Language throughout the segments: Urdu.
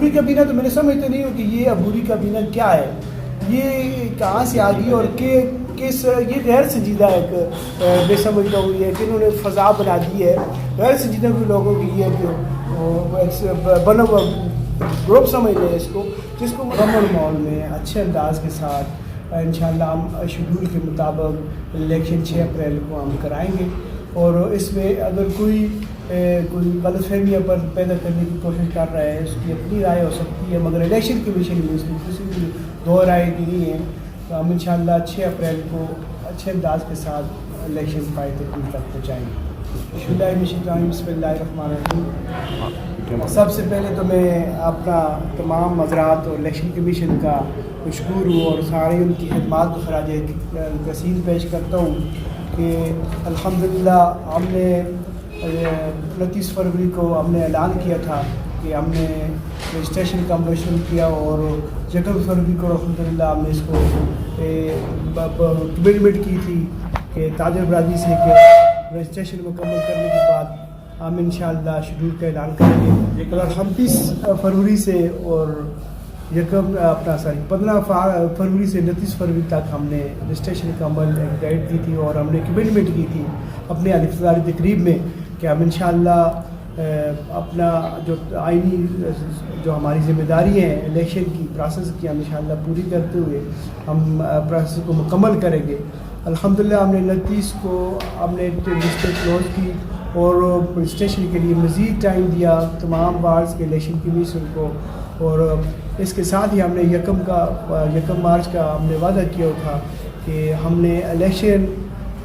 عبوری کابینہ تو میں نے سمجھتے نہیں ہوں کہ یہ عبوری کابینہ کیا ہے، یہ کہاں سے آ گئی اور کس یہ غیر سنجیدہ ایک بے سمجھتا ہوئی ہے کہ انہوں نے فضا بنا دی ہے غیر سنجیدہ ہوئے لوگوں کی، یہ بنا ہوا گروپ سمجھ لیں اس کو، جس کو مکمل ماحول میں اچھے انداز کے ساتھ انشاءاللہ ہم شیڈول کے مطابق الیکشن 6 اپریل کو ہم کرائیں گے، اور اس میں اگر کوئی غلط فہمیاں پر پیدا کرنے کی کوشش کر رہا ہے، اس کی اپنی رائے ہو سکتی ہے، مگر الیکشن کمیشن میں اس کی کسی بھی دو رائے نہیں ہے، تو ہم انشاءاللہ 6 اپریل کو اچھے انداز کے ساتھ الیکشن پائے تک پہنچائیں گے۔ بسم اللہ الرحمن الرحیم۔ سب سے پہلے تو میں اپنا تمام حضرات اور الیکشن کمیشن کا مشکور ہوں اور سارے ان کی خدمات کو خراج تحسین پیش کرتا ہوں کہ الحمدللہ ہم نے 29 فروری کو ہم نے اعلان کیا تھا کہ ہم نے رجسٹریشن کا عمل شروع کیا، اور 1 فروری کو الحمدللہ ہم نے اس کو کمٹمنٹ کی تھی کہ تاجر برادری سے کہ رجسٹریشن مکمل کرنے کے بعد ہم انشاءاللہ شیڈول کا اعلان کریں گے۔ 29 فروری سے اور 15 فروری سے 29 فروری تک ہم نے رجسٹریشن کا عمل ڈیٹ دی تھی، اور ہم نے کمٹمنٹ کی تھی اپنے افتتاحی تقریب میں کہ ہم انشاءاللہ اپنا جو آئینی جو ہماری ذمہ داری ہے الیکشن کی پروسیس کی، ہم انشاءاللہ پوری کرتے ہوئے ہم پروسیس کو مکمل کریں گے۔ الحمدللہ ہم نے 29 کو ہم نے لسٹیں کلوز کی اور رجسٹریشن کے لیے مزید ٹائم دیا تمام وارڈز کے الیکشن کمیشن کو، اور اس کے ساتھ ہی ہم نے 1 مارچ کا ہم نے وعدہ کیا تھا کہ ہم نے الیکشن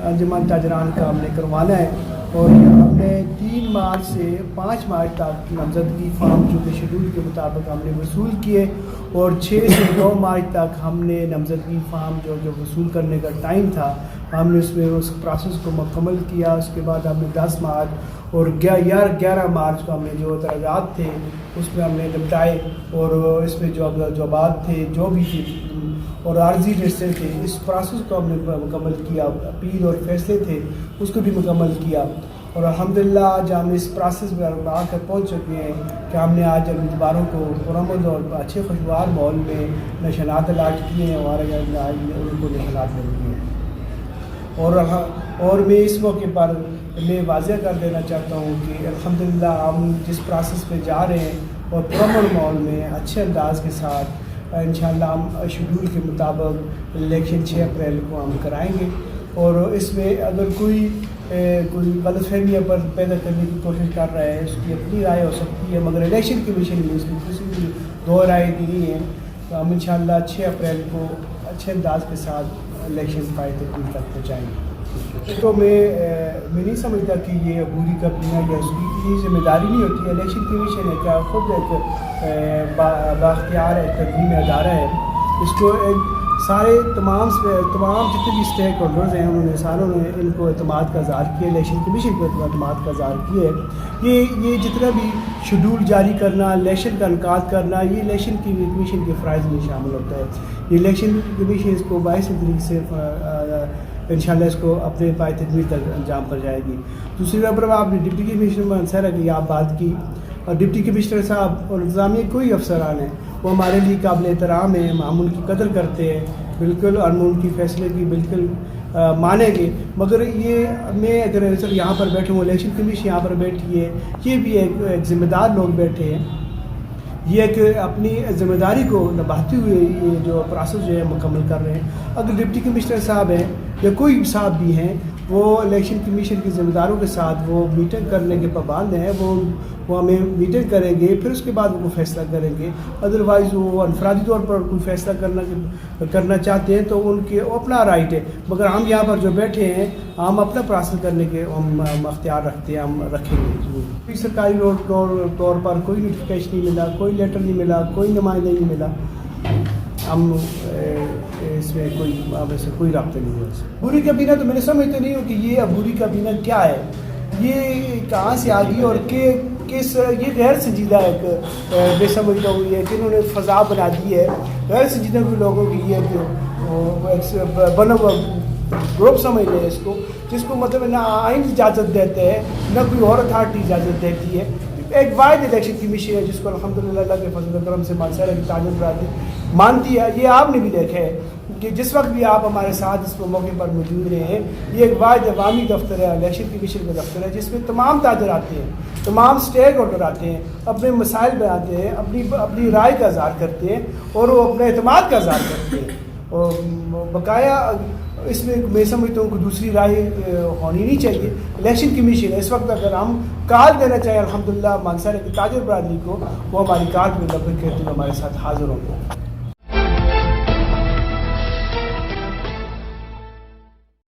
انجمن تاجران کا ہم نے کروانا ہے، اور ہم نے 3 مارچ سے 5 مارچ تک نامزدگی فارم جو کہ شیڈول کے مطابق ہم نے وصول کیے، اور 6 سے 9 مارچ تک ہم نے نامزدگی فارم جو وصول کرنے کا ٹائم تھا ہم نے اس میں اس پروسیس کو مکمل کیا۔ اس کے بعد ہم نے 10 مارچ اور 11 مارچ کو ہم نے جو اعتراضات تھے اس میں ہم نے نپٹائے، اور اس میں جو بات تھے جو بھی تھی اور عارضی رشتے تھے اس پروسیس کو ہم نے مکمل کیا، اپیل اور فیصلے تھے اس کو بھی مکمل کیا، اور الحمدللہ آج ہم اس پروسیس میں آ کر پہنچ چکے ہیں کہ ہم نے آج امیدواروں کو پرامن اور اچھے خوشگوار ماحول میں نشانات الاٹ کیے ہیں، ہمارے ان کو نشانات مل گئے ہیں، اور میں اس موقع پر میں واضح کر دینا چاہتا ہوں کہ الحمدللہ ہم جس پروسیس پہ جا رہے ہیں اور پرامن ماحول میں اچھے انداز کے ساتھ انشاءاللہ ہم شیڈول کے مطابق الیکشن 6 اپریل کو ہم کرائیں گے، اور اس میں اگر کوئی غلط فہمیاں پر پیدا کرنے کی کوشش کر رہا ہے، اس کی اپنی رائے ہو سکتی ہے، مگر الیکشن کمیشن میں اس کی کسی بھی دو رائے نہیں ہے، تو ہم انشاءاللہ 6 اپریل کو اچھے انداز کے ساتھ الیکشن پائے تک پہنچائیں گے۔ تو میں نہیں سمجھتا کہ یہ عبوری کابینہ یا اس کی ذمہ داری نہیں ہوتی ہے، الیکشن کمیشن ہے کیا خود ایک بااختیار ہے تنظیم ادارہ ہے، اس کو سارے تمام جتنے بھی اسٹیک ہولڈرز ہیں انہوں نے ساروں نے ان کو اعتماد کا اظہار کیا، الیکشن کمیشن کو اعتماد کا اظہار کیا ہے۔ یہ جتنا بھی شیڈول جاری کرنا، الیکشن کا انعقاد کرنا، یہ الیکشن کمیشن کے فرائض میں شامل ہوتا ہے، یہ الیکشن کمیشن اس کو باعث طریقے سے انشاءاللہ اس کو اپنے پائے تکمیل تک انجام پر جائے گی۔ دوسری نمبر پر آپ نے ڈپٹی کمشنر منصر کی آپ بات کی، اور ڈپٹی کمشنر صاحب اور انتظامیہ کوئی افسران ہیں وہ ہمارے لیے قابل احترام ہیں، ہم ان کی قدر کرتے ہیں بالکل، اور ہم ان کی فیصلے کی بالکل مانیں گے، مگر یہ میں اگر سر یہاں پر بیٹھے ہوں، الیکشن کمیشن یہاں پر بیٹھی ہے، یہ بھی ایک ذمہ دار لوگ بیٹھے ہیں، یہ ایک اپنی ذمہ داری کو نبھاتے ہوئے یہ جو پروسیس جو ہے مکمل کر رہے ہیں۔ اگر ڈپٹی کمشنر صاحب ہیں یا کوئی صاحب بھی ہیں وہ الیکشن کمیشن کے ذمہ داروں کے ساتھ وہ میٹنگ کرنے کے پابند ہیں، وہ ہمیں میٹنگ کریں گے، پھر اس کے بعد وہ فیصلہ کریں گے، ادروائز وہ انفرادی طور پر کوئی فیصلہ کرنا چاہتے ہیں تو ان کے اپنا رائٹ ہے، مگر ہم یہاں پر جو بیٹھے ہیں ہم اپنا پروسیس کرنے کے ہم اختیار رکھتے ہیں، ہم رکھیں گے ضرور۔ کوئی سرکاری طور پر کوئی نوٹیفیکیشن نہیں ملا، کوئی لیٹر نہیں ملا، کوئی نمائندہ نہیں ملا، ہم اس میں کوئی رابطہ نہیں ہے۔ عبوری کابینہ تو میں نے سمجھتے نہیں ہوں کہ یہ عبوری کابینہ کیا ہے، یہ کہاں سے آ گئی اور یہ غیر سنجیدہ ایک بے سمجھتا ہوئی ہے کہ انہوں نے فضا بنا دی ہے غیر سنجیدہ ہوئے لوگوں کی، یہ بنا ہوا گروپ سمجھ لیں اس کو، جس کو مطلب نہ آئین اجازت دیتے ہیں نہ کوئی اور اتھارٹی اجازت دیتی ہے ایک واحد الیکشن کمیشن ہے جس کو الحمدللہ اللہ کے فضل و کرم سے مانسہرہ کی تاجر برادری مانتی ہے. یہ آپ نے بھی دیکھا ہے کہ جس وقت بھی آپ ہمارے ساتھ اس موقع پر موجود رہے ہیں, یہ ایک واحد عوامی دفتر ہے, الیکشن کمیشن کا دفتر ہے, جس میں تمام تاجر آتے ہیں, تمام اسٹیک ہولڈر آتے ہیں, اپنے مسائل بیانتے ہیں, اپنی رائے کا اظہار کرتے ہیں اور وہ اپنے اعتماد کا اظہار کرتے ہیں. اور بقایا اس میں سمجھتا ہوں کہ دوسری رائے ہونی نہیں چاہیے. الیکشن کمیشن اس وقت اگر ہم کال دینا چاہیں الحمدللہ مانسہرہ کی تاجر برادری کو, وہ ہماری کال میں لبیک کہتے ہوئے ہمارے ساتھ حاضر ہوں گے.